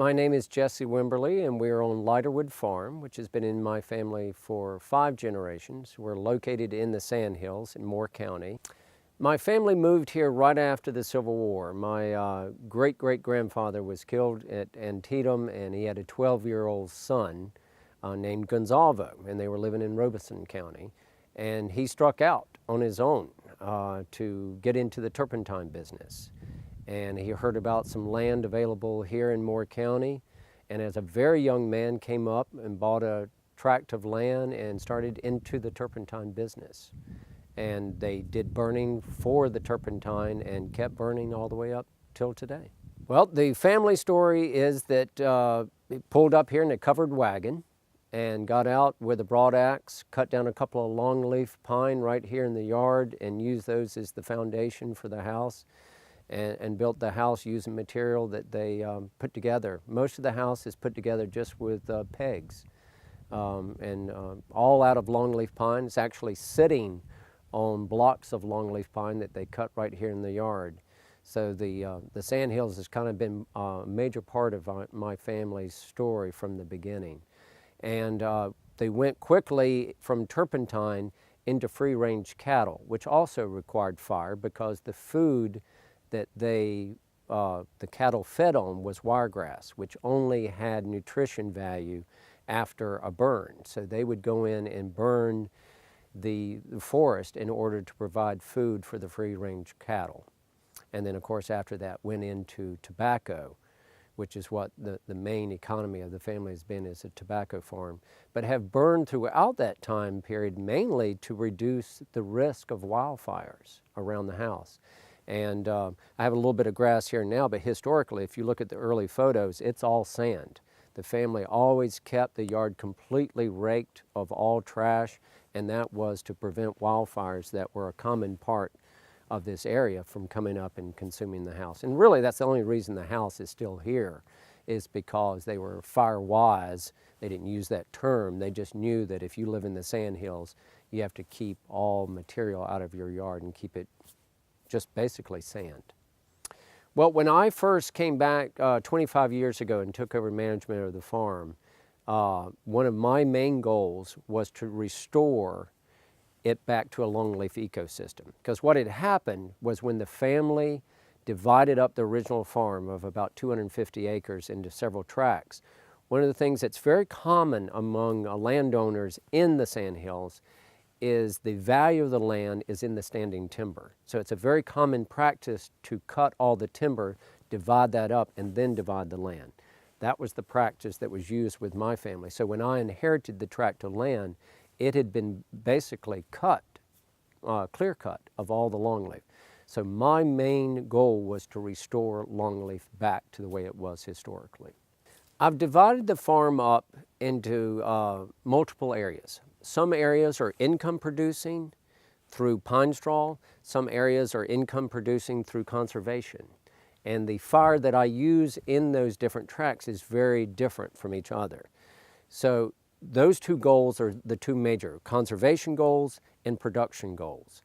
My name is Jesse Wimberly, and we are on Lighterwood Farm, which has been in my family for 5 generations. We're located in the Sandhills in Moore County. My family moved here right after the Civil War. My great-great-grandfather was killed at Antietam, and he had a 12-year-old son named Gonzalo, and they were living in Robeson County. And he struck out on his own to get into the turpentine business. And he heard about some land available here in Moore County, and as a very young man came up and bought a tract of land and started into the turpentine business. And they did burning for the turpentine and kept burning all the way up till today. Well, the family story is that it pulled up here in a covered wagon and got out with a broad axe, cut down a couple of longleaf pine right here in the yard and used those as the foundation for the house. And built the house using material that they put together. Most of the house is put together just with pegs all out of longleaf pine. It's actually sitting on blocks of longleaf pine that they cut right here in the yard. So the Sandhills has kind of been a major part of my family's story from the beginning. And they went quickly from turpentine into free-range cattle, which also required fire because the food that the cattle fed on was wiregrass, which only had nutrition value after a burn. So they would go in and burn the forest in order to provide food for the free-range cattle. And then, of course, after that went into tobacco, which is what the main economy of the family has been, is a tobacco farm, but have burned throughout that time period mainly to reduce the risk of wildfires around the house. And I have a little bit of grass here now, but historically, if you look at the early photos, it's all sand. The family always kept the yard completely raked of all trash, and that was to prevent wildfires that were a common part of this area from coming up and consuming the house. And really, that's the only reason the house is still here, is because they were fire wise. They didn't use that term. They just knew that if you live in the Sandhills, you have to keep all material out of your yard and keep it just basically sand. Well, when I first came back 25 years ago and took over management of the farm, one of my main goals was to restore it back to a longleaf ecosystem. Because what had happened was when the family divided up the original farm of about 250 acres into several tracts, one of the things that's very common among landowners in the Sandhills is the value of the land is in the standing timber. So it's a very common practice to cut all the timber, divide that up, and then divide the land. That was the practice that was used with my family. So when I inherited the tract of land, it had been basically cut, clear cut of all the longleaf. So my main goal was to restore longleaf back to the way it was historically. I've divided the farm up into multiple areas. Some areas are income producing through pine straw. Some areas are income producing through conservation. And the fire that I use in those different tracts is very different from each other. So those two goals are the two major, conservation goals and production goals.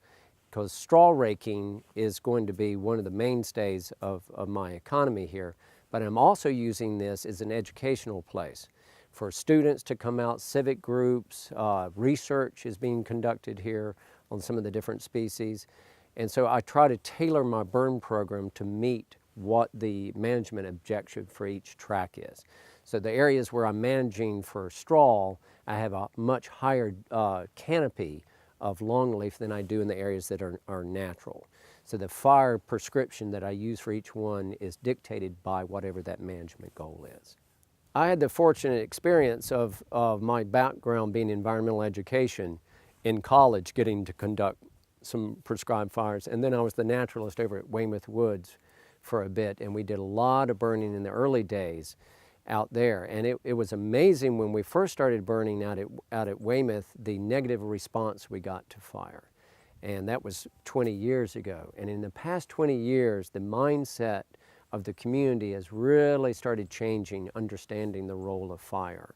Because straw raking is going to be one of the mainstays of my economy here, but I'm also using this as an educational place for students to come out, civic groups, research is being conducted here on some of the different species. And so I try to tailor my burn program to meet what the management objective for each track is. So the areas where I'm managing for straw, I have a much higher canopy of longleaf than I do in the areas that are natural. So the fire prescription that I use for each one is dictated by whatever that management goal is. I had the fortunate experience of my background being environmental education in college, getting to conduct some prescribed fires, and then I was the naturalist over at Weymouth Woods for a bit, and we did a lot of burning in the early days out there. And it was amazing when we first started burning out at Weymouth, the negative response we got to fire. And that was 20 years ago. And in the past 20 years, the mindset of the community has really started changing, understanding the role of fire.